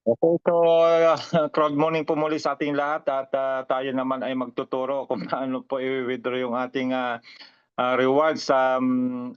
Okay, so, crowd morning po muli sa ating lahat at, tayo naman ay magtuturo kung paano po i-withdraw yung ating, reward sa,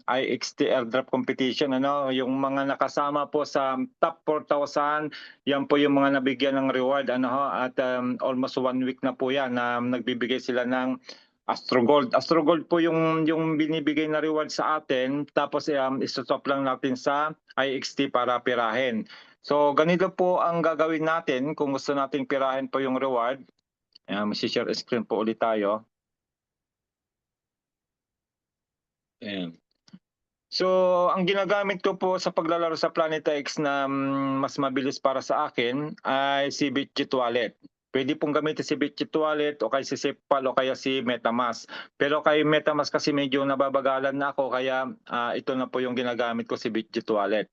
IXT airdrop competition ano. Yung mga nakasama po sa top 4,000 yan po yung mga nabigyan ng reward ano ho at, almost 1 week na po yan na nagbibigay sila ng Astro Gold. Astro Gold po yung binibigay na reward sa atin tapos, iso-swap lang natin sa IXT para pirahin. So ganito po ang gagawin natin kung gusto nating pirahin po yung reward. Magse-share screen po ulit tayo. Ayan. So ang ginagamit ko po sa paglalaro sa Planet X na, mas mabilis para sa akin ay si Bitget Wallet. Puwede pong gamitin si Bitget Wallet o kaya si SafePal o kaya si MetaMask. Pero kay MetaMask kasi medyo nababagalan na ako kaya, ito na po yung ginagamit ko, si Bitget Wallet.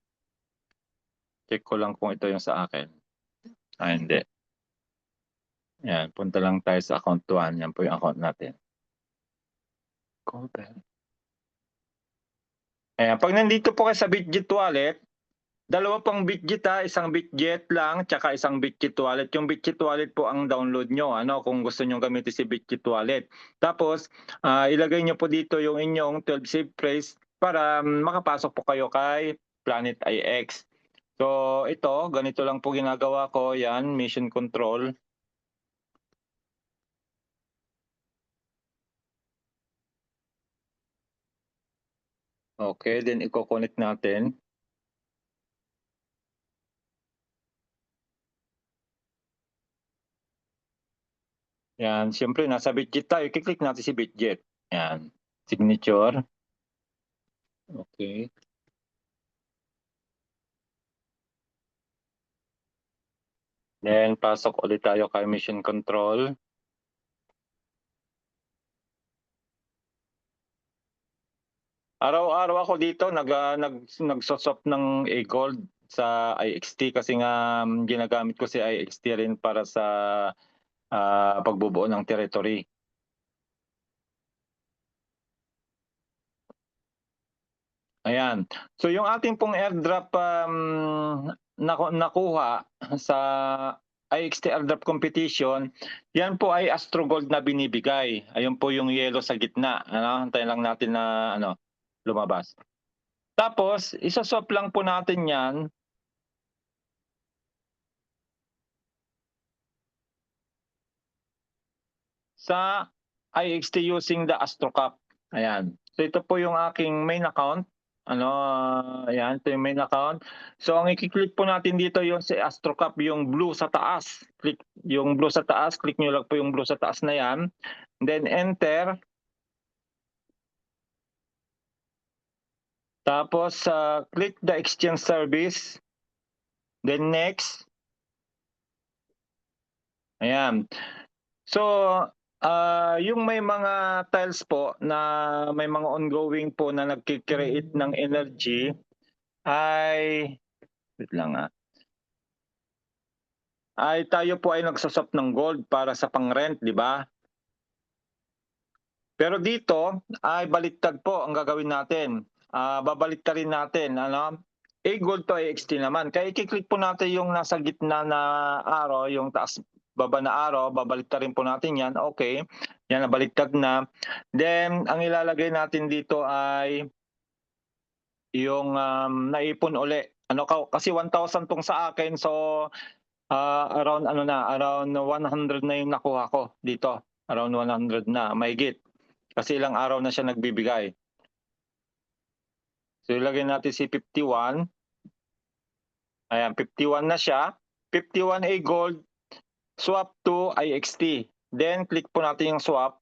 Check ko lang kung ito yung sa akin. Hindi. Yan, punta lang tayo sa account 1, yan po yung account natin. Copy. Ayan, 'pag nandito po kayo sa Bitget Wallet, dalawa pong Bitget, isang Bitget lang tsaka isang Bitget Wallet. Yung Bitget Wallet po ang download nyo ano, kung gusto niyong gamitin si Bitget Wallet. Tapos, ilagay niyo po dito yung inyong 12 save phrase para makapasok po kayo kay Planet IX. So ito, ganito lang po ginagawa ko, yan, mission control. Okay, then iko-connect natin. Yan, siyempre nasa Bitget tayo, i-click natin si Bitget. Yan, signature. Okay. Then pasok ulit tayo kay mission control. Araw-araw ako dito nagso-swap ng A-Gold sa IXT kasi nga ginagamit ko si IXT rin para sa pagbubuo ng territory. Ayan. So yung ating pong airdrop nakuha sa IXT airdrop competition, yan po ay Astro Gold na binibigay. Ayun po yung yellow sa gitna. Ano, hintayin lang natin na ano, lumabas. Tapos, isa-swap lang po natin yan sa IXT using the AstroCap. Ayan. So ito po yung aking main account. Ano, ayan, ito yung main account. So ang i-click po natin dito yung si AstroCap, yung blue sa taas. Click yung blue sa taas, click nyo lang po yung blue sa taas na yan. Then enter. Tapos click the exchange service. Then next. Ayan. So, yung may mga tiles po na may mga ongoing po na nagki-create ng energy ay wait lang, ay tayo po ay nagso-swap ng gold para sa pang-rent, 'di ba? Pero dito ay baliktad po ang gagawin natin. Babaliktarin natin ano, gold to XT naman. Kaya i-click po natin yung nasa gitna na arrow, yung taas baba na arrow, babaliktarin po natin 'yan. Okay. Yan, nabaliktad na. Then ang ilalagay natin dito ay yung naipon uli. Ano kasi 1,000 tong sa akin, so around ano na, around 100 na yung nakuha ko dito. Around 100 na, mahigit. Kasi ilang araw na siya nagbibigay. So ilagay natin si 51. Ayan, 51 na siya. 51 A gold, swap to IXT. Then click po natin yung swap.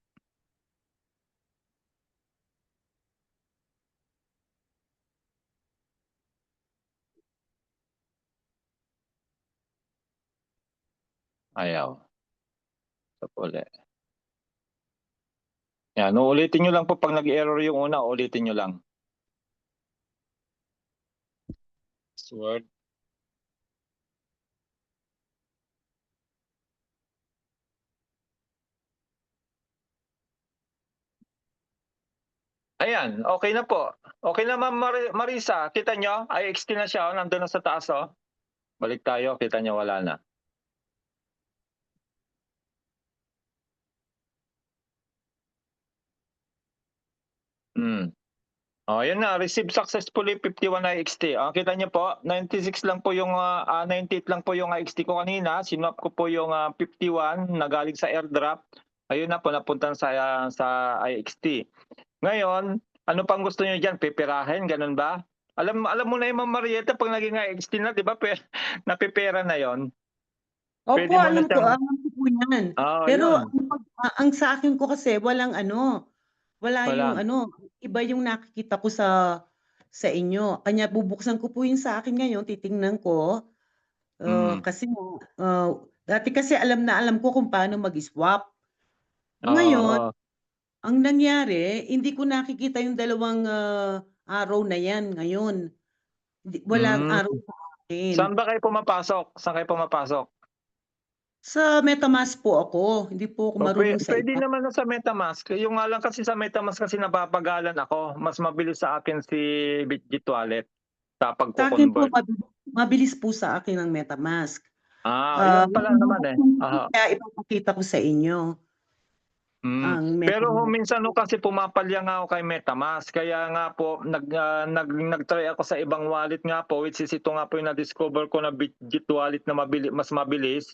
Ayaw. Swap ulit. Yan, uulitin nyo lang po pag nag-error yung una, ulitin nyo lang. Password. Ayan, okay na po. Okay na Ma'am Marisa, kita nyo? IXT na siya, nandun na sa taas. Balik tayo, kita niyo wala na. Yun na, receive successfully 51 IXT. Kita niyo po, 96 lang po yung 98 lang po yung IXT ko kanina. Sinwap ko po yung 51 na galing sa airdrop. Ayun na po, napunta sa IXT. Ngayon, ano pang gusto niyo diyan? Pipirahin, ganun ba? Alam mo na yung Ma'am Marieta, pag naging IXT na, di ba, napipera na yon. Opo, Pwede mo na alam ko, siyang, alam ko po yan. oh, Pero yun. ang sa akin ko kasi walang wala yung Wala. iba yung nakikita ko sa inyo. Kanya bubuksan ko po yung sa akin ngayon, titingnan ko. Mm. Kasi dati kasi alam na alam ko kung paano mag-swap. Ngayon, Oo. ang nangyari, hindi ko nakikita yung dalawang araw na yan ngayon. Walang Mm. araw sa akin. Saan ba kayo pumapasok? Saan kayo pumapasok? Sa MetaMask po ako, hindi po ako marunong sa Pwede iba. naman sa MetaMask. Yung nga lang kasi sa MetaMask kasi napapagalan ako. Mas mabilis sa akin si Bitget Wallet sa Sa akin po, pagko-convert. mabilis po sa akin ang MetaMask. Yun pala naman eh. Kaya ipapakita ko sa inyo ang Pero MetaMask. minsan kasi pumapalya nga ako kay MetaMask. Kaya nga po nag-try ako sa ibang wallet nga po, which is ito nga po yung na-discover ko na Bitget Wallet na mas mabilis.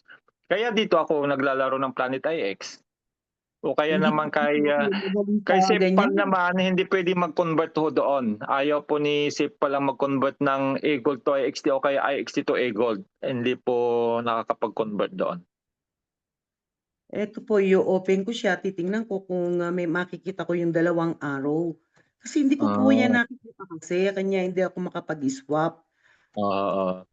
Kaya dito ako naglalaro ng Planet IX. O kaya Hindi naman po kay ganyan. Sipal naman, hindi pwede mag-convert ho doon. Ayaw po ni Sipal lang mag-convert ng A-Gold to IXT o kaya IXT to A-Gold. Hindi po nakakapag-convert doon. Ito po, i-open ko siya, titingnan ko kung may makikita ko yung dalawang arrow. Kasi hindi ko po yan nakikita kasi, kanya hindi ako makapag-swap. Oo.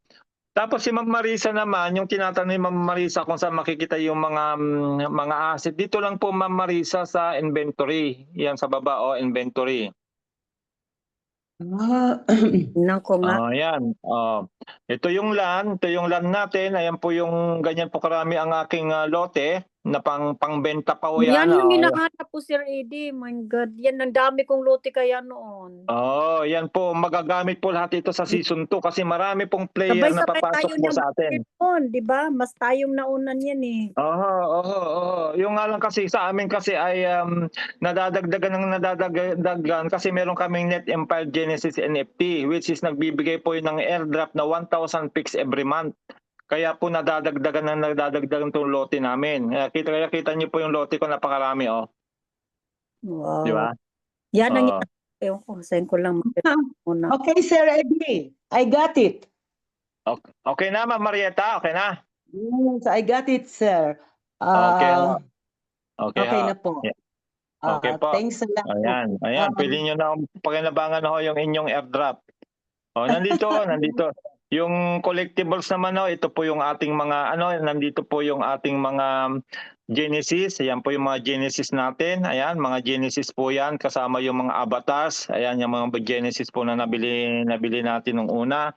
Tapos si Ma'am Marisa naman, yung tinatanong ni Ma'am Marisa kung saan makikita yung mga asset. Dito lang po Ma'am Marisa sa inventory. Yan sa baba, inventory. Nako nga. Yan. Ito yung LAN natin. Ayan po yung ganyan po karami ang aking lote na pangbenta pa ho yan. Yan yung hinahanap po, Sir Eddie. My God, yan ang dami kong lote kaya noon. Yan po. Magagamit po lahat ito sa season 2 kasi marami pong player na Sabay-sabay papasok tayo po niyang sa atin. noon, di ba? Mas tayong naunan yan eh. Yung nga lang kasi sa amin kasi ay nadadagdagan kasi meron kaming Net Empire Genesis NFT which is nagbibigay po yun ng airdrop na 1,000 pix every month. Kaya po nadadagdagan itong lote namin. Kaya kita niyo po yung lote ko, napakarami Wow. Di ba? Yan ang yung send ko lang muna. Okay, Sir Eddie, I got it. Okay na, Ma'am Marieta, okay na? Yes, I got it, sir. Okay na po. Okay po. Thanks a lot. Ayan. Pwede nyo na pakinabangan yung inyong airdrop. Nandito. Yung collectibles naman ito po yung ating mga nandito po yung ating mga Genesis. Ayan po yung mga Genesis natin. Ayan, mga Genesis po yan kasama yung mga avatars. Ayan yung mga Genesis po na nabili natin nung una.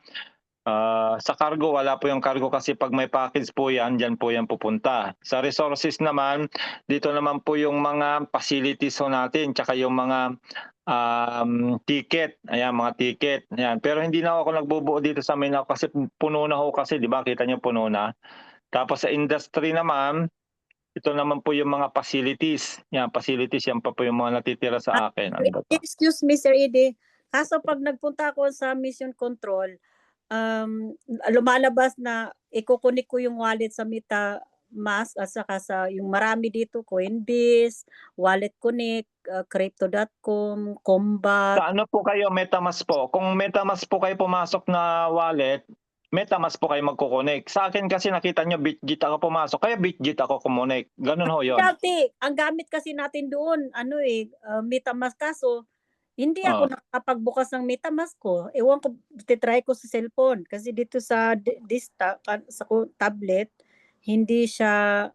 Sa cargo, wala po yung cargo kasi pag may package po yan, dyan po yan pupunta. Sa resources naman, dito naman po yung mga facilities natin, tsaka yung mga ticket. Ayan, mga ticket. Ayan. Pero hindi na ako nagbubuo dito sa Mindanao kasi puno na ho kasi, di ba? Kita niyo puno na. Tapos sa industry naman, ito naman po yung mga facilities. Yan, facilities, yan pa po yung mga natitira sa akin. Excuse me, Sir Eddie. Kaso pag nagpunta ako sa mission control, lumalabas na ikukunik ko yung wallet sa MetaMask at saka sa yung marami dito, Coinbase, Wallet Connect, Crypto.com, Combat. Sa ano po kayo, MetaMask po? Kung MetaMask po kayo pumasok na wallet, MetaMask po kayo magkukonek. Sa akin kasi nakita nyo, Bitget ako pumasok, kaya Bitget ako kumonek. Ganun ho yun. Dati, ang gamit kasi natin doon, MetaMask, kaso hindi ako nakapagbukas ng MetaMask ko. Ewan ko, titry ko sa cellphone. Kasi dito sa tablet, hindi siya,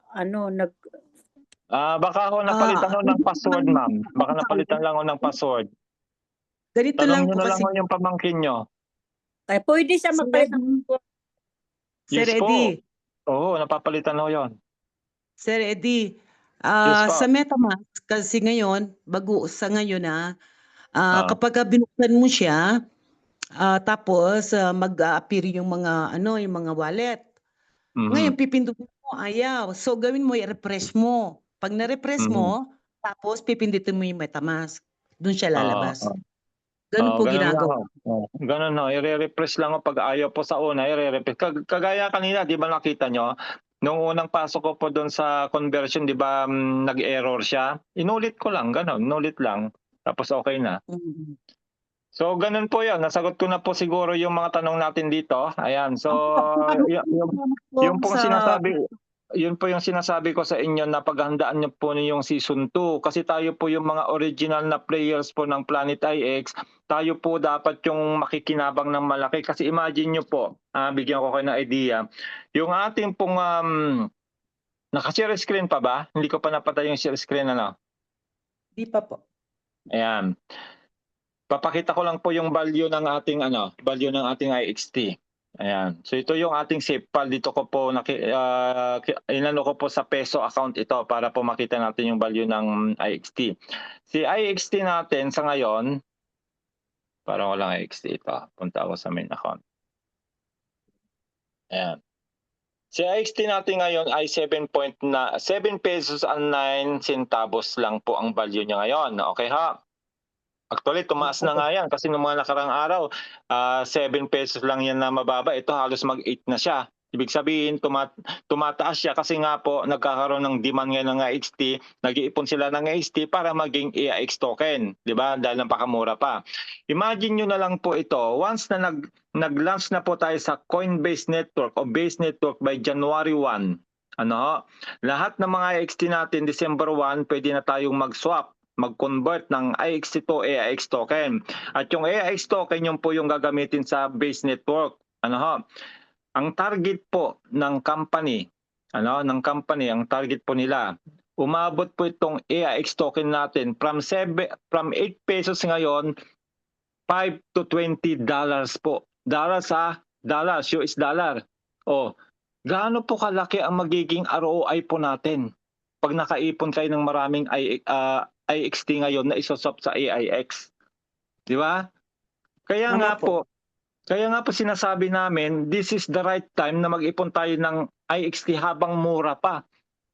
baka ako napalitan ho ng password, ma'am. Baka napalitan lang ho ng password. Ganito lang Tanong nyo po na lang kasi. ho yung pamangkin nyo. Ay, pwede siya magpalit ng password. Sir Yes po. Eddie. Oo, napapalitan ho yun. Sir Eddie, Yes po. sa MetaMask kasi ngayon, bago sa ngayon kapag binuksan mo siya, Tapos mag-a-appear yung mga yung mga wallet. Ngayon Mhm. pipindutin mo, ayaw. So gawin mo, i-refresh mo. Pag na-refresh Mhm. mo, tapos pipindutin mo yung MetaMask. Dun siya Oo, lalabas. oo. Ganun Oo, po gano'n lang ginagawa. ho. Oo, gano'n ho, i-re-refresh lang ho 'pag ayaw po sa una, i-re-refresh. Kagaya kanina 'di ba nakita niyo, nung unang pasok ko po do'n sa conversion 'di ba, nag-error siya, inulit ko lang gano'n, inulit lang, tapos okey na. Mm. So gano'n po 'yun, nasagot ko na po siguro yung mga tanong natin dito, ayan. So, yu Maraming yung salamat po yung pong sa sinasabi yun po yung sinasabi ko sa inyo na paghandaan niyo po yung season 2 kasi tayo po yung mga original na players po ng Planet IX, tayo po dapat yung makikinabang ng malaki kasi imagine niyo po, bigyan ko kayo ng idea, yung ating pong, naka-share screen pa ba? Hindi ko pa napatay yung share screen ano? Di pa po. Ayan. Papakita ko lang po yung value ng ating value ng ating IXT. Ayan. So ito yung ating SafePal. Dito ko po inano ko po sa peso account ito para po makita natin yung value ng IXT. Si IXT natin sa ngayon, parang walang IXT ito. Punta ako sa main account. Ayan. Si IXT natin ngayon ay 7 pesos and 9 centavos lang po ang value niya ngayon. Okay ha? Actually, tumaas na nga yan kasi nung mga nakarang araw, 7 pesos lang yan na mababa. Ito halos mag-8 na siya. Ibig sabihin, tumataas siya kasi nga po nagkakaroon ng demand ngayon ng IXT. Nag-iipon sila ng IXT para maging AIX token. Di ba? Dahil napakamura pa. Imagine nyo na lang po ito. Once na nag-launch na po tayo sa Coinbase Network o Base Network by January 1, lahat ng mga IXT natin, December 1, pwede na tayong mag-swap, mag-convert ng IXT to AIX token. At yung AIX token yung po yung gagamitin sa base network. Ang target po ng company, ang target po nila, umabot po itong AIX token natin from 8 pesos ngayon, 5 to $20 po. Dollars, US dollar. Gaano po kalaki ang magiging ROI po natin pag nakaipon kayo ng maraming IXT ngayon na isoswap sa AIX. Di ba? Kaya Tama nga po. po sinasabi namin, this is the right time na mag-ipon tayo ng IXT habang mura pa.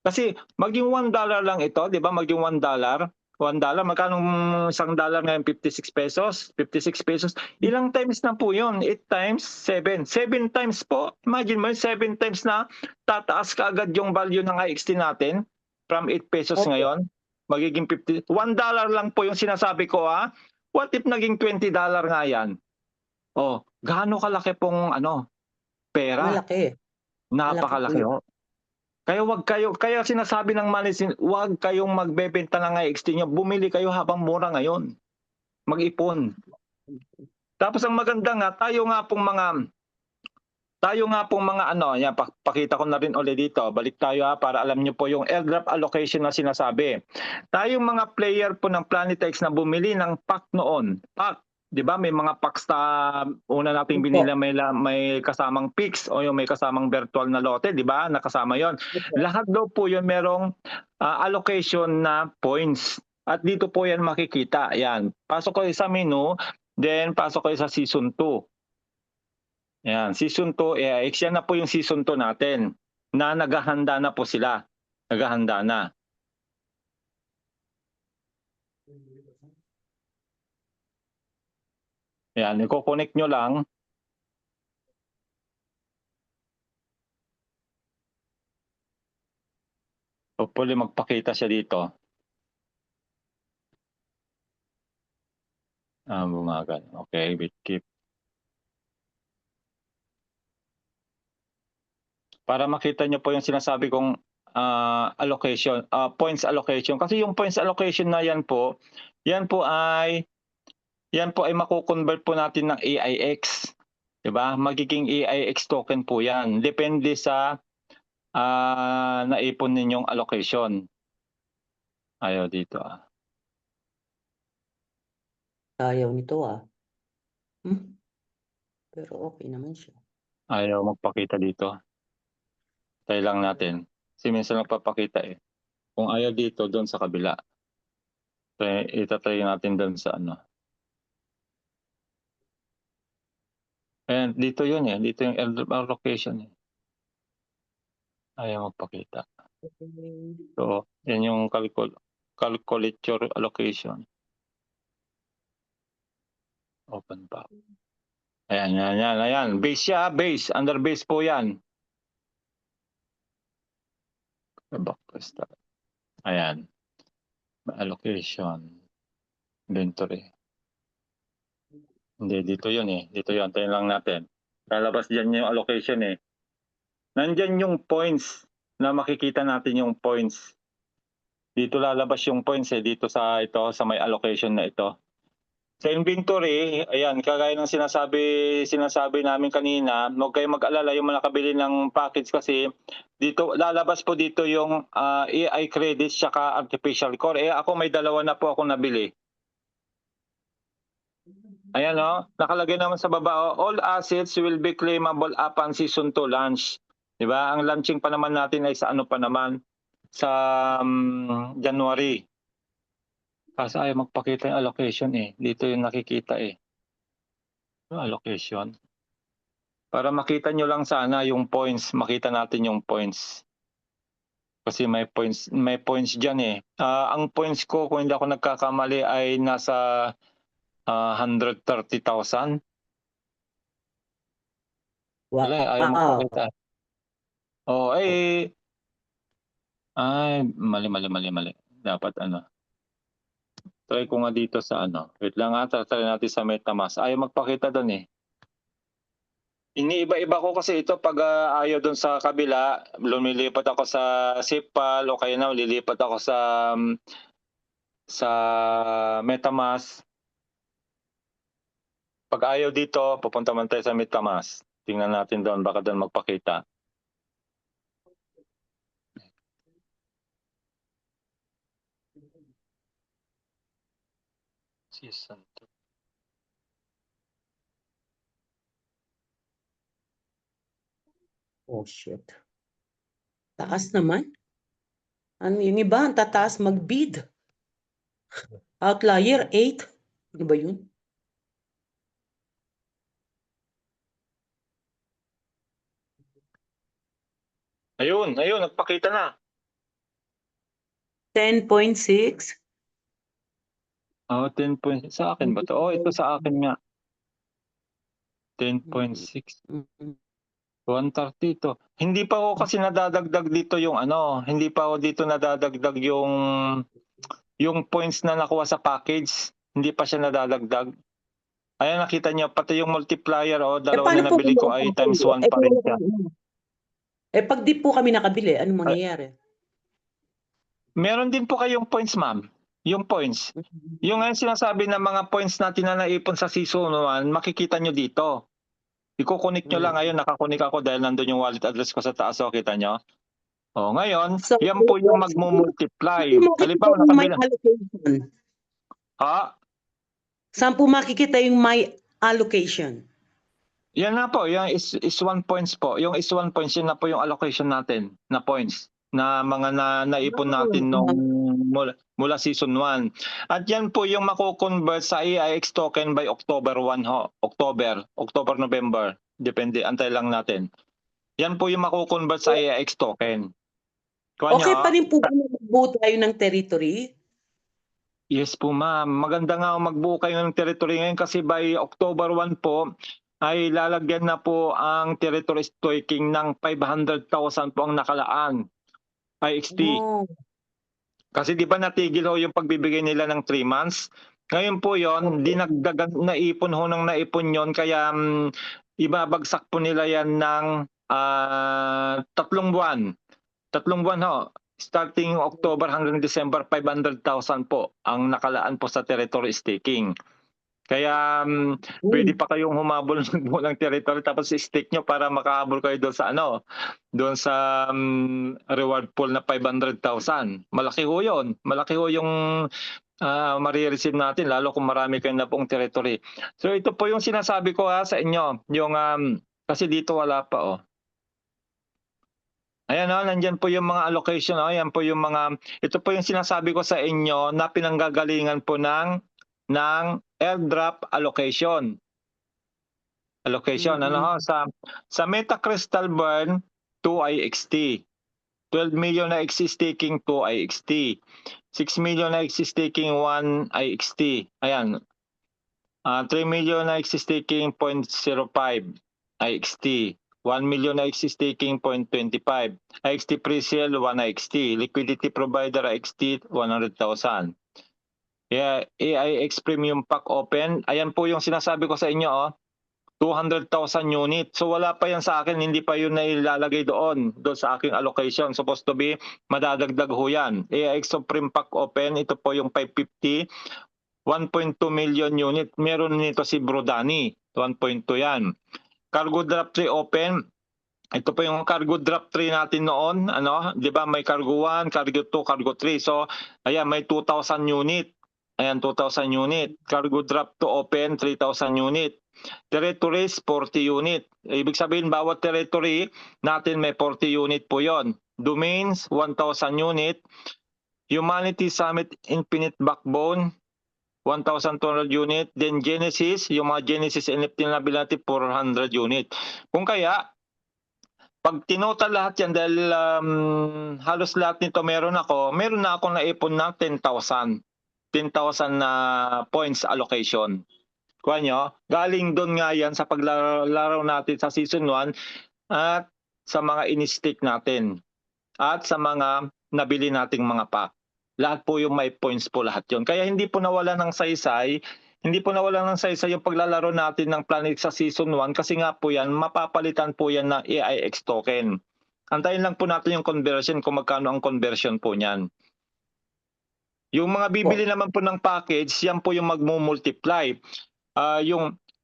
Kasi maging $1 lang ito, di ba? Maging $1. $1, magkano $1 ngayon? 56 pesos? 56 pesos. Ilang times na po yun? 8 times? 7? 7 times po. Imagine mo, 7 times na tataas ka agad yung value ng IXT natin from 8 pesos Opo. ngayon. Magiging $1 lang po yung sinasabi ko What if naging $20 nga yan? Gaano kalaki pong pera? Malaki. Malaki po Napakalaki yun. Kaya sinasabi ng management, huwag kayong magbebenta ng IXT nyo. Bumili kayo habang mura ngayon. Mag-ipon. Tapos ang maganda nga, tayo nga pong mga yan, pakita ko na rin ulit dito. Balik tayo para alam nyo po yung airdrop allocation na sinasabi. Tayong mga player po ng Planetex na bumili ng pack noon. Pack. 'Di ba may mga packs na una nating binili, may kasamang PIX o yung may kasamang virtual na lote, 'di ba? Nakasama 'yon. Lahat daw po 'yon merong allocation na points. At dito po 'yan makikita. Yan. Pasok kayo sa menu, then pasok kayo sa season 2. Yan, season 2 AIX. Yan na po yung season 2 natin na naghahanda na po sila. Naghahanda na. Yan, i-connect nyo lang. Hopefully magpakita siya dito. Bumagal. Okay, Bitkeep. Para makita nyo po yung sinasabi kong allocation, points allocation. Kasi yung points allocation na yan po ay mako-convert po natin ng AIX. 'Di ba? Magiging AIX token po yan. Depende sa naipon ninyong allocation. Ayaw dito Ayaw nito Pero okay naman siya. Ayaw magpakita dito. Try lang natin. Kasi minsan nagpapakita Kung ayaw dito, doon sa kabila. Itatry natin doon sa Ayan, dito yun eh. Dito yung airdrop allocation eh. Ayaw magpakita. So, yan yung calculate your allocation. Open pa. Ayan. Base siya, base. Under base po yan. Back to start. Ayan. Allocation. Inventory. Hindi, dito yun eh. Dito yun. Tayo lang natin. Lalabas dyan yung allocation eh. Nandyan yung points na makikita natin yung points. Dito lalabas yung points eh. Dito sa ito, sa may allocation na ito. Sa inventory, ayan, kagaya ng sinasabi namin kanina, huwag kayong mag-alala yung mga nakabili ng package kasi dito lalabas po dito yung AI credits saka artificial core. Ako may dalawa na po akong nabili. Ayan nakalagay naman sa baba, all assets will be claimable upon season 2 launch. 'Di ba? Ang launching pa naman natin ay sa ano pa naman sa January. Kasi ayaw magpakita yung allocation eh. Dito yung nakikita eh. Yung allocation. Para makita nyo lang sana yung points. Makita natin yung points. Kasi may points dyan eh. Ang points ko kung hindi ako nagkakamali ay nasa 130,000. Wala ayaw magpakita. Mali. Dapat Try ko nga dito sa Wait lang try natin sa MetaMask. Ayaw magpakita doon eh. Iniiba-iba ko kasi ito pag ayaw doon sa kabila, lumilipat ako sa SafePal o kaya lilipat ako sa MetaMask. Pag ayaw dito, pupunta man tayo sa MetaMask. Tingnan natin doon, baka doon magpakita. Season 2. Oh, shit. Taas naman. Yung iba, ang tataas mag-bid. Outlier, 8. Ano ba yun? Ayun, nagpakita na. 10.6. 10 sa akin ba to? Ito sa akin nga. 10.6. 130 ito. Hindi pa ako kasi nadadagdag dito yung hindi pa ako dito nadadagdag yung points na nakuha sa package. Hindi pa siya nadadagdag. Ayan, nakita niyo, pati yung multiplier, dalawa na nabili ko ay times 1 pa rin siya. Pag di po kami nakabili, anong mangyayari? Meron din po kayong points, ma'am. Yung points. Yung sinasabi na mga points natin na naipon sa season 1, makikita nyo dito. I-connect nyo lang. Ngayon, nakakonik ako dahil nandun yung wallet address ko sa taas. Kita nyo? Ngayon, yan po yung magmumultiply. Halimbawa, nakabila. Saan po makikita yung my allocation? Yan na po, yung is 1 points po. Yung is 1 points, yun na po yung allocation natin na points na mga naipon natin mula season 1. At yan po yung mako-convert sa AIX token by October 1 October, November. Depende, antay lang natin. Yan po yung mako-convert sa AIX token. Okay pa rin po magbuo tayo ng territory? Yes po ma'am, maganda nga magbuo kayo ng territory ngayon kasi by October 1 po ay lalagyan na po ang territory staking ng 500,000 po ang nakalaan IXT. Kasi di ba natigil yung pagbibigay nila ng 3 months? Ngayon po yon, dinagdagan, naipon ng naipon yon kaya ibabagsak po nila yan ng 3 buwan. 3 buwan starting October hanggang December, 500,000 po ang nakalaan po sa territory staking. Kaya pwede pa kayong humabol ng territory tapos i-stake nyo para makahabol kayo doon sa doon sa reward pool na 500,000. Malaki ho yun. Malaki ho yung marireceive natin lalo kung marami kayo na pong territory. So ito po yung sinasabi ko sa inyo. Yung kasi dito wala pa Ayan nandiyan po yung mga allocation. Ayan po yung ito po yung sinasabi ko sa inyo na pinanggagalingan po ng airdrop allocation. allocation. Ano ho, sa Meta Crystal Burn, 2 IXT. 12 million na XC-staking, 2 IXT. 6 million na XC-staking, 1 IXT. Ayan. 3 million na XC-staking, 0.05 IXT. 1 million na XC-staking, 0.25. IXT pre-sale, 1 IXT. Liquidity provider IXT, 100,000. Yeah, AIX Premium Pack Open. Ayan po yung sinasabi ko sa inyo, 200,000 unit. So wala pa yan sa akin, hindi pa yun nailalagay doon sa aking allocation. Supposed to be, madadagdag ho yan. AIX Supreme Pack Open, ito po yung 550, 1.2 million unit. Meron nito si Brodani, 1.2 yan. Cargo Drop 3 Open, ito po yung cargo drop 3 natin noon, ano, 'di ba? May cargo 1, cargo 2, cargo 3. So, ayan, may 2,000 unit. Ayan, 2,000 unit. Cargo drop to open, 3,000 unit. Territories, 40 unit. Ibig sabihin, bawat territory natin may 40 unit po yon. Domains, 1,000 unit. Humanity Summit Infinite Backbone, 1,200 unit. Then Genesis, yung mga Genesis NFT na nabil natin, 400 unit. Kung kaya, pag tinotal lahat yan, dahil halos lahat nito meron na akong naipon na 10,000 na points allocation. Kuha nyo, galing doon nga yan sa paglalaro natin sa season 1 at sa mga in-stake natin at sa mga nabili nating mga pack. Lahat po yung may points po lahat yon. Kaya hindi po nawala ng saysay, yung paglalaro natin ng Planet sa season 1 kasi nga po yan, mapapalitan po yan na AIX token. Antayin lang po natin yung conversion kung magkano ang conversion po niyan. Yung mga bibili naman po ng package, yan po yung magmo-multiply.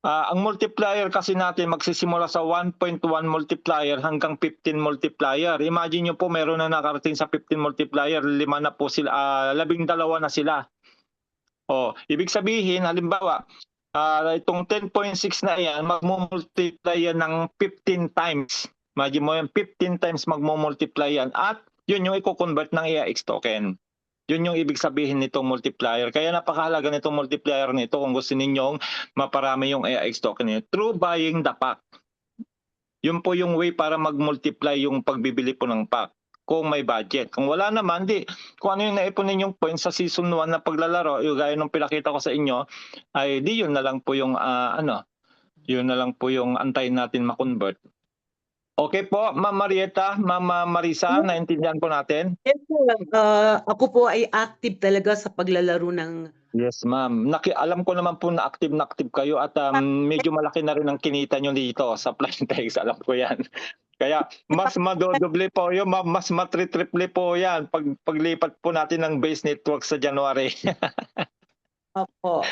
Ang multiplier kasi natin magsisimula sa 1.1 multiplier hanggang 15 multiplier. Imagine nyo po meron na nakarating sa 15 multiplier, 5 na po sila, 12 na sila. Ibig sabihin, halimbawa, itong 10.6 na yan, magmo-multiply yan ng 15 times. Imagine mo yan, 15 times magmo-multiply yan at yun yung i-convert ng AIX token. Yun yung ibig sabihin nitong multiplier. Kaya napakahalaga nitong multiplier nito kung gusto ninyong maparami yung AIX token nito. Through buying the pack. Yun po yung way para mag-multiply yung pagbibili po ng pack. Kung may budget. Kung wala naman, kung ano yung naipon ninyong points sa season 1 na paglalaro, yung gaya nung pinakita ko sa inyo, ay yun na lang po yung, yun na lang po yung antayin natin ma-convert. Okay po, Ma'am Marieta, Ma'am Marisa, naintindihan po natin? Yes, ako po ay active talaga sa paglalaro ng... Yes, ma'am. Alam ko naman po na active kayo at medyo malaki na rin ang kinita nyo dito sa Plantex. Alam ko yan. Kaya mas madodoble po yun, mas matritriple po yan paglipat po natin ng base network sa January. Opo.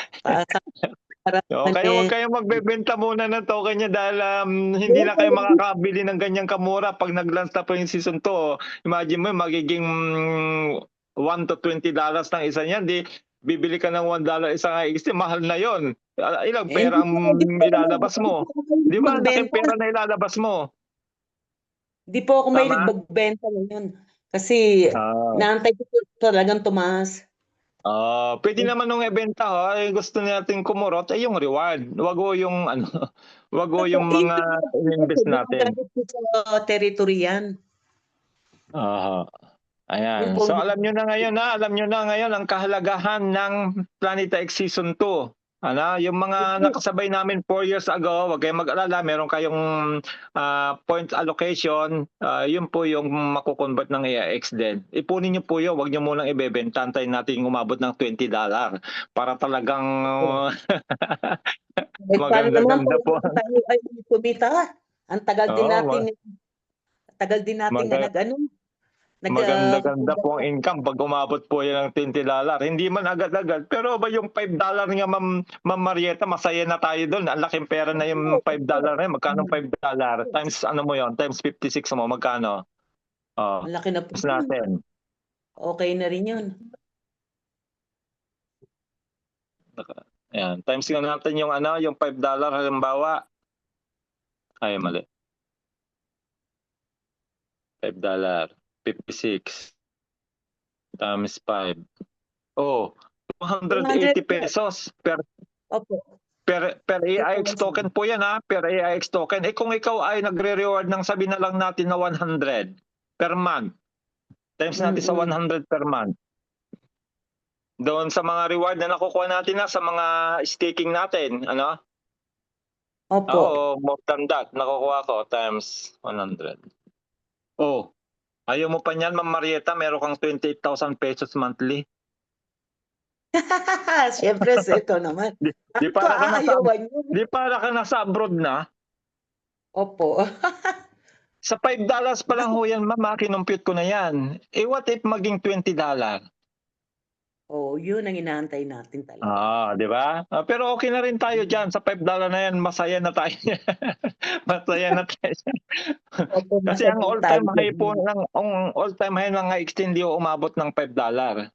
Kaya huwag kayong magbebenta muna ng token niya dahil hindi na kayo makakabili ng ganyang kamura pag nag-launch na po yung season 2. Imagine mo, magiging $1 to $20 ng isa niyan. Bibili ka ng $1 isang IXT, mahal na yon. Ilang pera ang ilalabas mo? Di ba? Laking pera na ilalabas mo. Di po ako may nagbabenta ngayon. Kasi naantay ko talagang tumaas. Pwede naman nung ibenta gusto nating kumurot ay yung reward. Wag o yung wag o yung mga invest natin. Sa territory yan. Ayan. So alam nyo na ngayon ang kahalagahan ng Planeta X Season 2. Yung mga nakasabay namin 4 years ago, wag kayong mag-alala, meron kayong point allocation, yun po yung makukonvert ng AIX din. Ipunin nyo po yun, wag nyo munang ibebenta, antayin natin umabot ng $20 para talagang maganda po. Tayo ay kumita. Ang tagal din natin maganda po ang income pag umabot po yan ng $20. Hindi man agad-agad. Pero ba yung $5 nga, Ma'am Marieta, masaya na tayo doon. Ang laking pera na yung $5 na yun. Magkano $5? Times ano mo yon? Times 56 mo. Magkano? Malaki na po natin. Okay na rin yun. Ayan. Times nga natin yung yung $5 halimbawa. Ay, mali. $5. 56 times 5. 280 pesos per. Opo. Per AIX token po yan ha, per AIX token. Eh kung ikaw ay nagre-reward ng sabi na lang natin na 100 per month, times natin sa 100 per month. Doon sa mga reward na nakukuha natin na sa mga staking natin, ano? Opo. Oo, more than that, nakukuha ko times 100. Oh, ayaw mo pa niyan, Ma'am Marieta, meron kang 28,000 pesos monthly. Siyempre, ito naman. Di Bakit ko para ka nasa, aayawan yun? di para ka nasa abroad na. Opo. Sa $5 pa lang ho yan, ma'am, kinumpute ko na yan. Eh what if maging $20? Oh, yun ang inaantay natin talaga. Di ba? Pero okay na rin tayo dyan. Sa $5 na yan, masaya na tayo. Masaya na tayo. Opo, Kasi ang masaya all-time tayo high dyan. po, ang all-time high ng extend di umabot ng $5.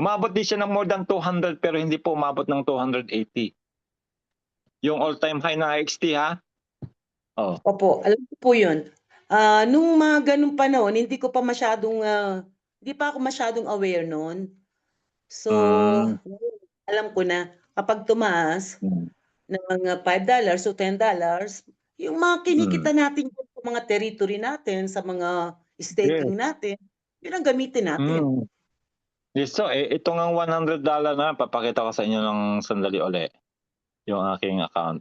Umabot din siya ng more than 200 pero hindi po umabot ng 280. Yung all-time high ng XT ha? Oh. Opo, alam ko po yun. Nung mga ganung panahon, hindi pa ako masyadong aware noon. So, alam ko na kapag tumaas ng mga $5 o $10, yung mga kinikita natin sa mga territory natin, sa mga staking natin, yun ang gamitin natin. Yes, so ito nga $100 na, papakita ko sa inyo ng sandali uli yung aking account.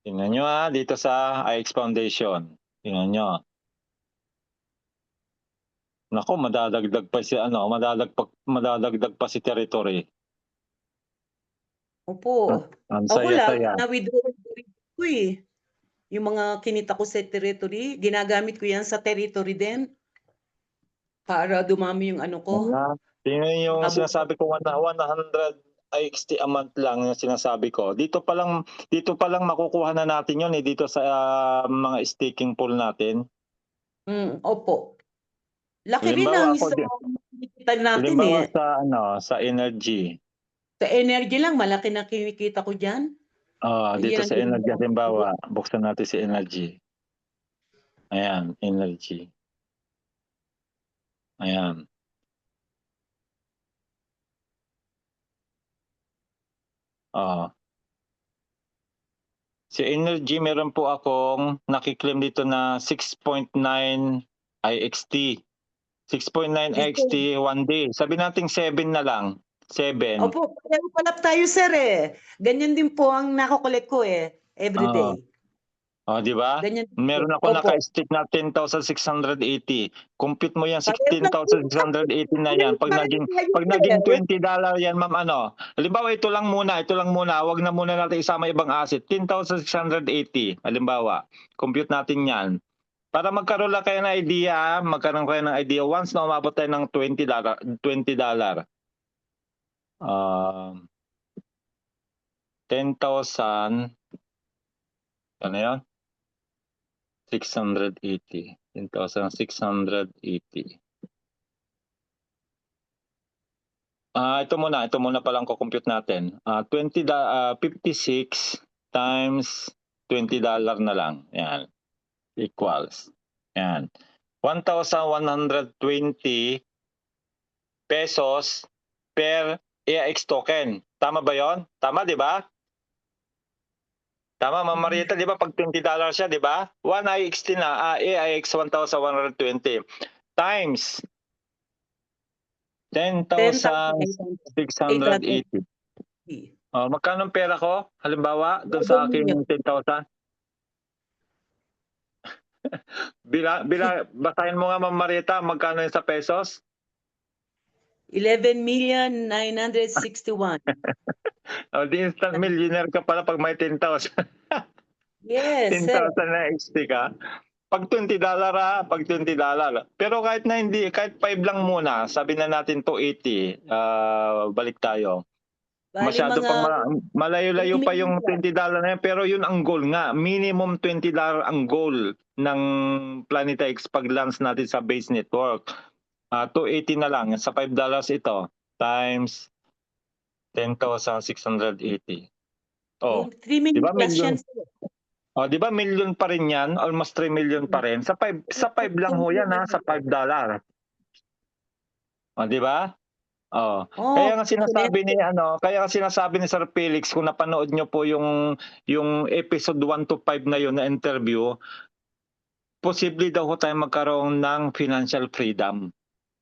Tingnan nyo dito sa IX Foundation. Tingnan nyo. Nako, madadagdag pa si territory. Opo. Ang Ako lang, saya-saya. na-withdraw ko eh. Yung mga kinita ko sa territory, ginagamit ko yan sa territory din. Para dumami yung ano ko. Tingnan yung sinasabi ko 100 IXT a month lang yung sinasabi ko. Dito pa lang makukuha na natin yun dito sa mga staking pool natin. Opo. Laki rin Halimbawa, ang kinikita natin sa energy. Sa energy lang, malaki na kinikita ko dyan. Dito sa energy, halimbawa, buksan natin si energy. Ayan, energy. Ayan. Si energy, meron po akong nakiklaim dito na 6.9 IXT. 6.9 IXT one day. Sabi natin 7 na lang. 7. Opo, pareho pala tayo sir eh. Ganyan din po ang nakokolekt ko everyday. Di ba? Meron ako naka-stick na 10,680. Compute mo yan, 16,680 na yan. Pag naging $20 yan, ma'am, halimbawa, ito lang muna. Wag na muna natin isama ibang asset. 10,680. Halimbawa, compute natin yan. Para magkaroon lang kayo ng idea, once na umabot tayo ng $20. 10,000. Ano yan? 680. 10,680. Ito muna pa lang ko-compute natin. 56 times $20 na lang. Yan. Equals. Yan. 1,120 pesos per AIX token. Tama ba yon? Tama, di ba? Tama, Ma'am Marieta, di ba? Pag $20 siya, di ba? 1 IXT na, AIX 1,120 times 10,680. Magkano ang pera ko? Halimbawa, doon sa aking 10,000? Basahin mo nga, Ma'am Marieta, magkano yun sa pesos? 11,961. Di instant millionaire ka pala pag may 10,000. Yes, 10,000 na XT ka. Pag $20 pag $20. Pero kahit 5 lang muna, sabi na natin 280, balik tayo. Masyado pang malayo-layo pa yung $20 na yan, pero yun ang goal nga. Minimum $20 ang goal ng Planeta X pag launch natin sa base network. 280 na lang sa $5 ito times 10,680. 3 million plus yan. Di ba million pa rin yan? Almost 3 million pa rin. Sa 5 lang ho yan sa $5. Di ba? Oo. Oh, Kaya nga sinasabi connected. ni kaya nga sinasabi ni Sir Felix kung napanood niyo po yung episode 1 to 5 na yun na interview, posible daw ho tayong magkaroon ng financial freedom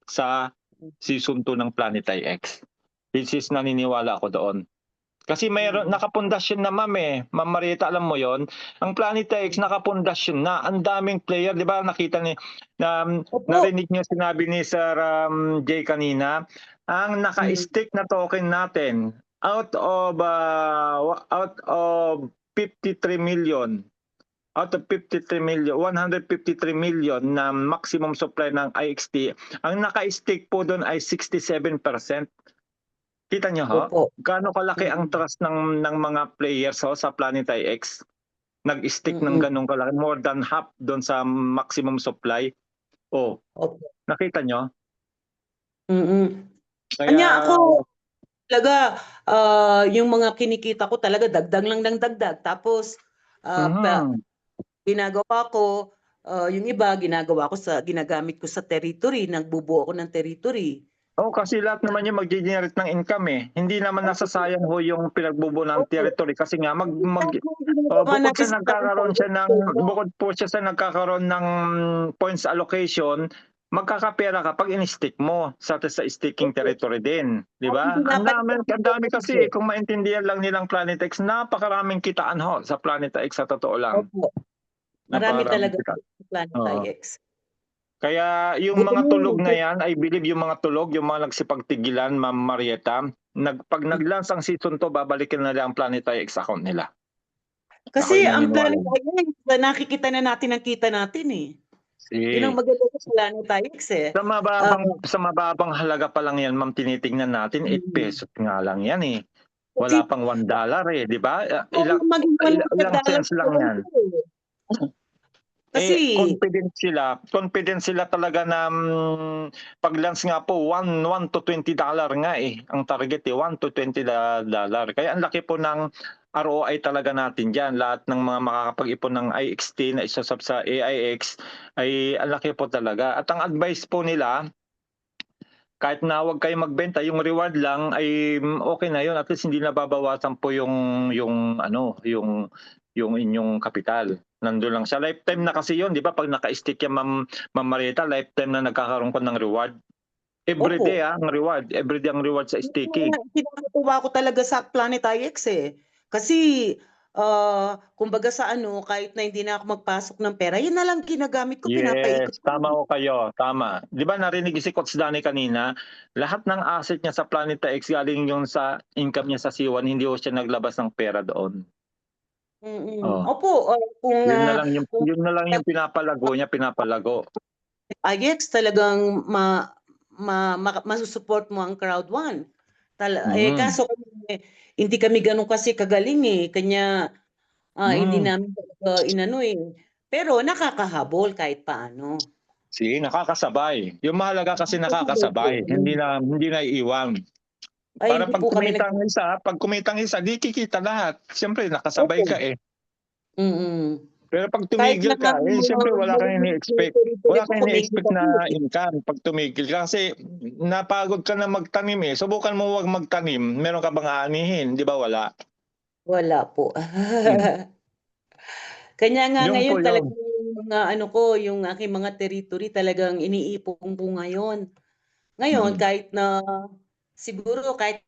sa season 2 ng Planet IX. Which is naniniwala ako doon. Kasi mayroon nakapundasyon na Ma'am Marieta, alam mo yon. Ang Planet IX nakapundasyon na. Ang daming player, 'di ba? Nakita ni Opo. narinig niyo sinabi ni Sir Jay kanina, ang Mm. naka-stick na token natin out of 53 million. Out of 153 million na maximum supply ng IXT, ang naka-stick po doon ay 67%. Kita niyo ho? Opo. Gaano kalaki ang Mm. trust ng mga players ho sa Planet IX? Nag-stick ng Mm. ganun kalaki, more than half doon sa maximum supply. Oh, Opo. nakita niyo? Mm. Kaya Kanya ako talaga yung mga kinikita ko talaga dagdag lang ng dagdag. Tapos ginagawa ko yung iba ginagamit ko sa territory, nagbubuo ako ng territory. kasi lahat naman yung mag-generate ng income eh. Hindi naman nasasayang ho yung pinagbubuo ng Opo. territory kasi nga Ginagawa bukod natin sa bukod po siya sa nagkakaroon ng points allocation, magkakapera ka pag in-stick mo sa staking territory din, di ba? Ang dami kasi kung maintindihan lang nilang Planet X, napakaraming kitaan ho sa Planet X sa totoo lang. Opo. Marami Napakaraming talaga kitaan. sa Planet Oo. IX. Kaya yung mga tulog na yan, I believe yung mga tulog, yung mga nagsipagtigilan, Ma'am Marieta, pag nag-launch ang season 2, babalikin na lang ang Planet IX account nila. Kasi Ako'y ang naniniwala. Planet IX, nakikita na natin ang kita natin eh. Yun ang Si maganda sa Planet IX eh. sa mababang halaga pa lang yan, Ma'am, tinitingnan natin, 8 pesos nga lang yan eh. Wala Kasi pang $1 eh, di ba? kung maging Ilang $100 cents lang yan. Kasi Confident sila talaga na pag-launch nga po, $1 to $20 nga eh. Ang target eh, $1 to $20. Kaya ang laki po ng ROI talaga natin dyan. Lahat ng mga makakapag-ipon ng IXT na isasab sa AIX ay ang laki po talaga. At ang advice po nila, kahit na huwag kayo magbenta, yung reward lang ay okay na yun. At least hindi nababawasan po yung inyong kapital. Nandun lang siya. Lifetime na kasi yun, di ba? Pag naka-stick yan, Ma'am Marieta, lifetime na nagkakaroon ko ng reward. Everyday ang reward. Everyday ang reward sa staking. Pinakatuwa ko talaga sa Planet IX eh. Kasi kumbaga sa kahit na hindi na ako magpasok ng pera, yun na lang ginagamit ko, pinapaikot Yes, tama ko kayo. Tama. Di ba narinig si Coach Danny kanina, lahat ng asset niya sa Planet X galing yung sa income niya sa C1, hindi ko siya naglabas ng pera doon. Opo, kung Yun na lang yung pinapalago. IX talagang masusupport mo ang crowd one. Kaso hindi kami ganun kasi kagaling eh. Kanya hindi namin talaga inano eh. Pero nakakahabol kahit paano. Sige, nakakasabay. Yung mahalaga kasi nakakasabay, hindi na iiwan. Ay, Para hindi po kami pag kumitang isa, di kikita lahat. Siyempre, nakasabay ka eh. Pero pag tumigil ka, siyempre wala kang ini-expect. Wala kang ini-expect na income pag tumigil ka. Kasi napagod ka na magtanim eh. Subukan mo wag magtanim. Meron ka bang aanihin? Di ba wala? Wala po. Kanya nga Yung ngayon po talagang yun. yung mga yung aking mga territory talagang iniipon po ngayon. Ngayon kahit na siguro kahit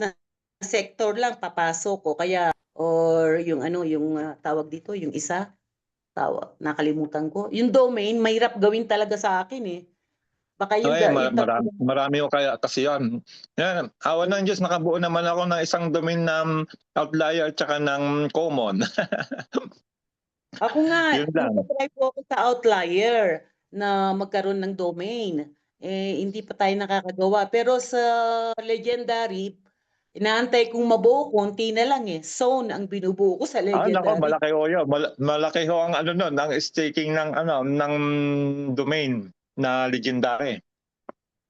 na sector lang papasok ko kaya or yung yung tawag dito, yung isa nakalimutan ko. Yung domain mahirap gawin talaga sa akin eh. Baka yung Marami ko kaya kasi yan. Yan, awa ng Diyos, nakabuo naman ako ng isang domain ng Outlier at saka ng Common. Ako nga, Yun lang. nagtatry po ako sa Outlier na magkaroon ng domain. Hindi pa tayo nakakagawa. Pero sa Legendary, inaantay kong mabuo, konti na lang eh. Zone ang binubuo ko sa Nako, Legendary. malaki ho yun. Malaki ho ang ang staking ng domain na Legendary.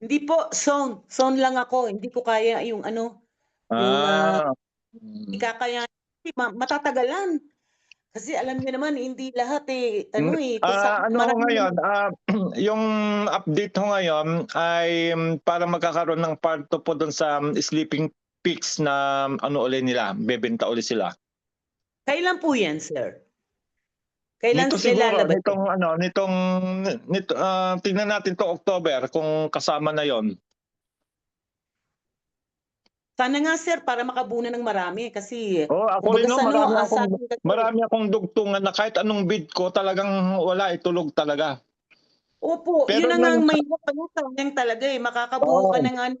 Hindi po, zone. Zone lang ako. Hindi ko kaya yung yung ikakaya, matatagalan. Kasi alam niyo naman hindi lahat ano kung saan Ano ho marami ngayon, naman yung update ho ngayon ay para magkakaroon ng part 2 po dun sa Sleeping Peaks na ano uli nila, bebenta uli sila. kailan po yan, sir? Kailan Nito sila siguro, lalabas? tingnan natin 'to October kung kasama na yon. Sana nga sir para makabuno ng marami kasi Ako rin kumbaga no, sa ano, sa akin kasi marami akong dugtungan na kahit anong bid ko talagang wala, itulog talaga. opo, Pero yun na nga nung ang mahirap ano, sayang talaga makakabuo ka oo. ng ano,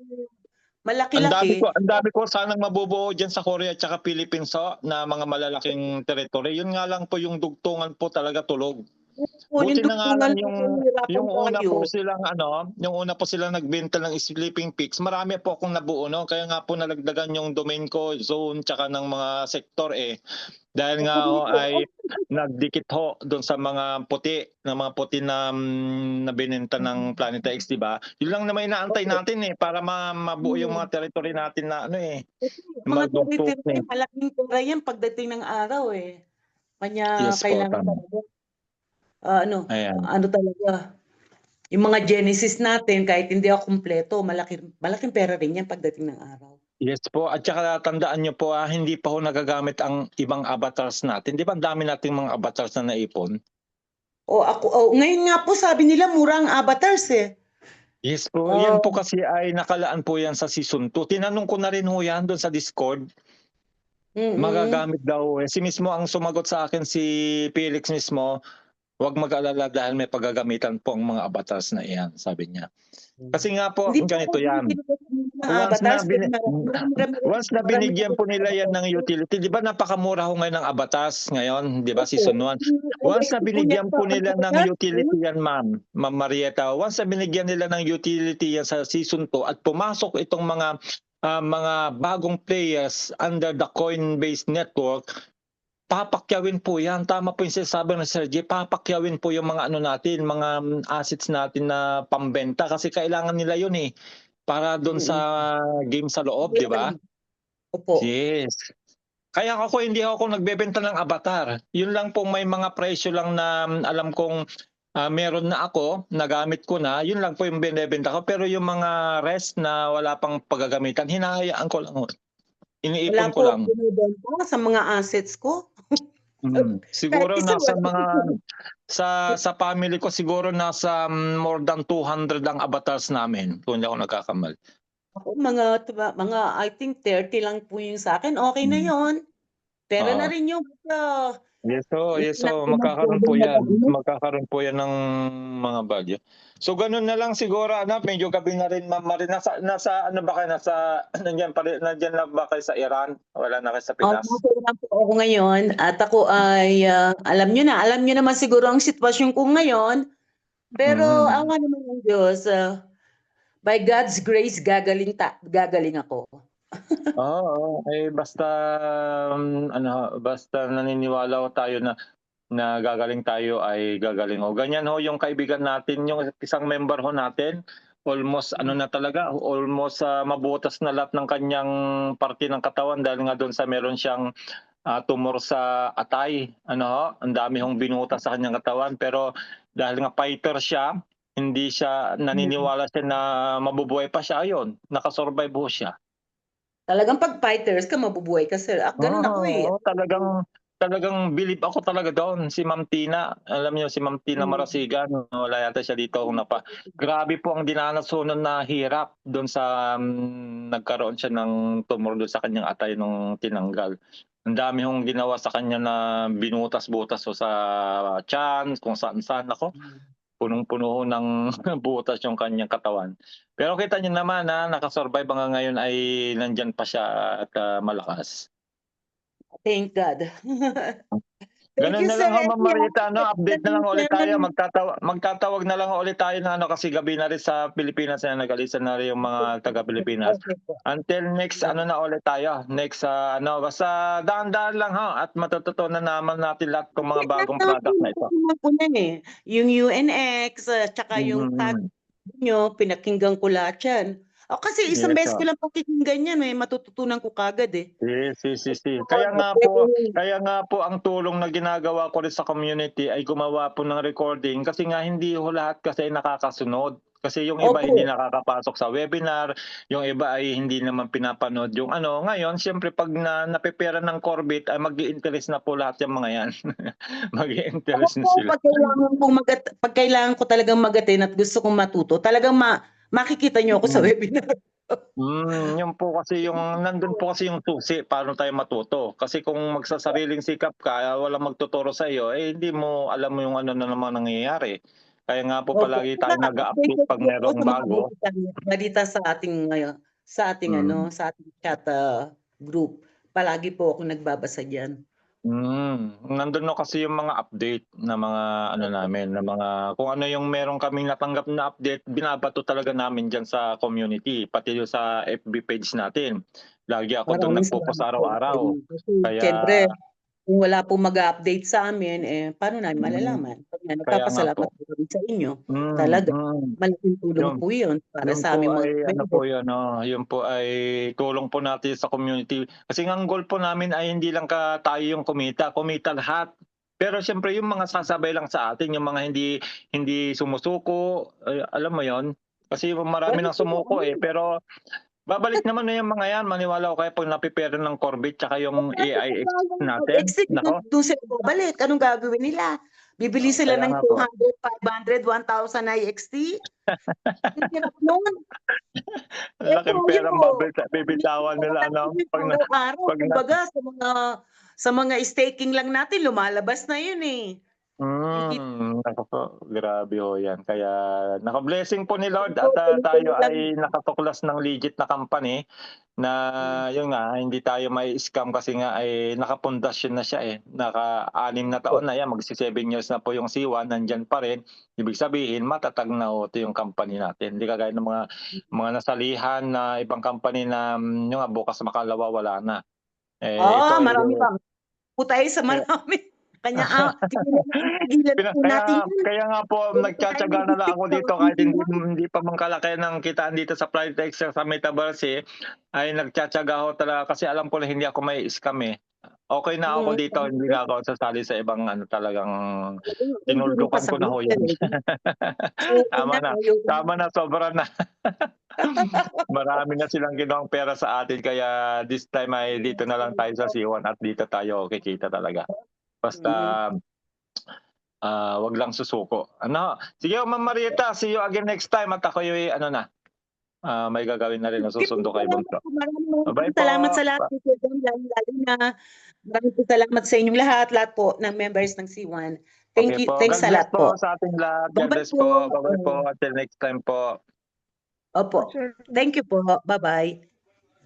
malaki-laki. Ang dami ko sanang mabubuo diyan sa Korea at saka Philippines na mga malalaking territory. Yun nga lang po yung dugtungan po talaga tulog. Opo, yung Buti na nga dugtungan lang po nahihirapan yung una tayo. po silang yung una po silang nagbenta ng Sleeping Peaks. Marami po akong nabuo no, kaya nga po nalagdagan yung domain ko, zone tsaka ng mga sektor dahil nga Ako dito, ay nagdikit ho doon sa mga puti na binenta ng Planeta X, di ba? Yun lang naman inaantay opo. natin para mabuo yung mga territory natin na Kasi mga magdugtong territory malaking pera yan pagdating ng araw Kanya Yes po, kailangan tama. talaga ano, Ayan. ano talaga, yung mga Genesis natin kahit hindi ako kumpleto malaking pera rin yan pagdating ng araw. Yes po, at saka tandaan niyo po hindi pa ho nagagamit ang ibang avatars natin. Di ba ang dami nating mga avatars na naipon? Ngayon nga po sabi nila mura ang avatars Yes po, yan Oh, po kasi ay nakalaan po yan sa season 2. Tinanong ko na rin ho yan doon sa Discord. Magagamit daw. Si mismo ang sumagot sa akin, si Felix mismo, huwag mag-alala dahil may paggagamitan po ang mga avatars na iyan, sabi niya. Kasi nga po, Hindi pa ganito ako yan. bumibili ng Once avatars na, pero marami binigyan po nila yan ng avatars. utility, di ba napakamura ho ngayon ng avatars ngayon, di ba Opo, season 1? Once na ito po yan binigyan sa po nila ng avatars. utility yan, Ma'am Marieta, once na binigyan nila ng utility yan sa season 2 at pumasok itong mga bagong players under the Coinbase network, papakyawin po yan. Tama po yung sinasabi ng Sir J, papakyawin po yung mga natin, mga assets natin na pambenta kasi kailangan nila yun para doon sa game sa loob, di ba? Opo. Yes. Kaya hindi ako nagbebenta ng avatar. Yun lang po, may mga presyo lang na alam kong meron na ako, nagamit ko na, yun lang po yung binebenta ko. Pero yung mga rest na wala pang paggagamitan, hinahayaan ko lang. Iniipon Wala ko po lang. akong binibenta sa mga assets ko. Siguro Kahit isa nasa wala. sa family ko siguro nasa more than 200 ang avatars namin kung hindi ako nagkakamali. Ako mga I think 30 lang po yung sa akin, okey na yun. Pera na Oo. rin yung Yes natin magkakaroon po yan. mag-ano. Magkakaroon po yan ng mga value. So ganun na lang siguro medyo gabi na rin, Ma'am Marie. Nasa ano ba kayo, nandiyan na ba kayo sa Iran? Wala na kayo sa Pinas? Nasa Iran po ako ngayon at ako ay alam niyo naman siguro ang sitwasyon ko ngayon. Pero awa naman ng Diyos, by God's grace gagaling ako. Oo, basta naniniwala ko tayo na gagaling tayo ay gagaling ho. Ganyan ho yung kaibigan natin, yung isang member ho natin, almost almost mabutas na lahat ng kanyang parte ng katawan dahil nga doon sa meron siyang tumor sa atay. Ang dami hong binutas sa kanyang katawan pero dahil nga fighter siya, hindi siya naniniwala siya na mabubuhay pa siya. Ayun, nakasurvive ho siya. Talagang 'pag fighters ka mabubuhay ka sir. Ganun ako Oo, talagang believe ako talaga doon. Si Ma'am Tina, alam niyo si Ma'am Tina Marasigan, wala yata siya dito grabe po ang dinanas ho nun na hirap doon sa nagkaroon siya ng tumor doon sa kanyang atay nung tinanggal. Ang dami hong ginawa sa kanya na binutas-butas ho sa tiyan, kung saan-saan. Ako, punong-puno ho ng butas yung kanyang katawan. Pero kita niyo naman nakasurvive hanggang ngayon ay nandiyan pa siya at malakas. Thank God. Thank Ganun you na sir lang ho, Ma'am Marita, update na lang ulit tayo. Chairman. Magtatawag na lang ulit tayo kasi gabi na rin sa Pilipinas na nag-alisa na rin yung mga taga-Pilipinas. Okay po. Until next na ulit tayo. Next basta daan-daan lang at matututunan naman natin lahat ng mga bagong product na ito. Yung UNX tsaka yung tag nyo, pinakinggan ko lahat yan. Kasi isang Yes, beses ko lang pakikinggan yan, matututunan ko kagad eh. Si. Kaya nga po ang tulong na ginagawa ko rin sa community ay gumawa po ng recording kasi nga hindi ho lahat kasi nakakasunod. Kasi yung iba Opo. hindi nakakapasok sa webinar, yung iba ay hindi naman pinapanood yung ano. Ngayon, siyempre pag napipera ng Corbit ay mag-i-interest na po lahat yung mga yan. Mag-i-interest na sila. Pag kailangan ko talagang mag-attend at gusto kong matuto, talagang makikita niyo ako sa webinar. Yun po kasi nandun po kasi yung susi paano tayo matuto. Kasi kung magsasariling sikap ka, walang magtuturo sa iyo, hindi mo alam mo yung ano na naman nangyayari. Kaya nga po palagi tayo nag-update pag merong bago. Balita sa ating sa ating chat group. Palagi po ako nagbabasa diyan. Nandun no kasi yung mga update na mga ano namin, na mga kung ano yung meron kaming natanggap na update, binabato talaga namin diyan sa community, pati yung sa FB page natin. Lagi ako doon nagpo-post araw-araw. Kaya Siyempre, kung wala pong mag-update sa amin, paano namin malalaman? Kaya nga Nagpapasalamat po. po kami sa inyo. Talaga, malaking tulong po yun para Yun sa po aming mga ay ano members. po yun, yun po ay tulong po natin sa community. Kasi ang goal po namin ay hindi lang tayo yung kumita lahat. Pero siyempre yung mga sasabay lang sa atin, yung mga hindi sumusuko, alam mo yon. Kasi marami nang sumuko pero babalik naman na yung mga yan. Maniwala ko kayo pag napipera ng Corbit tsaka yung AIX natin. Nako. Doon sila babalik. Anong gagawin nila? Bibili sila Kaya ng nga po. 200, 500, 1,000 IXT? Laking perang bibitawan nila, no? Kumbaga, sa mga staking lang natin, lumalabas na yun eh. Naku po, grabe ho yan. Kaya naka-blessing po ni Lord at tayo ay nakatuklas ng legit na company na yun nga, hindi tayo may scam kasi nga ay nakapundasyon na siya Naka-6 na taon na yan, magsi 7 years na po yung C1, nandyan pa rin. Ibig sabihin, matatag na ho ito yung company natin. Hindi kagaya ng mga nasalihan na ibang company na yung nga, bukas makalawa, wala na. Ito ay marami pa. Putay sa marami. Kanya Kaya nga po nagtitiyaga na lang ako dito kahit hindi pa man kalaki ng kitaan dito sa Private Excel sa Metaverse ay nagtitiyaga ako talaga kasi alam ko na hindi ako may scam Okay na ako dito, hindi na ako sasali sa ibang talagang tinuldukan ko na ho yan. Tama na, sobra na. Marami na silang ginawang pera sa atin kaya this time ay dito na lang tayo sa C1 at dito tayo kikita talaga. Basta wag lang susuko. Sige, Ma'am Marieta, see you again next time at ako yung may gagawin na rin na susundo kay Bunso. Maraming salamat sa lahat. Lalo na maraming salamat sa inyong lahat po ng members ng C1. Thank you. Thanks sa lahat po. Sa ating lahat. God bless po. Bye-bye po. Until next time po. Opo. Thank you po. Bye-bye.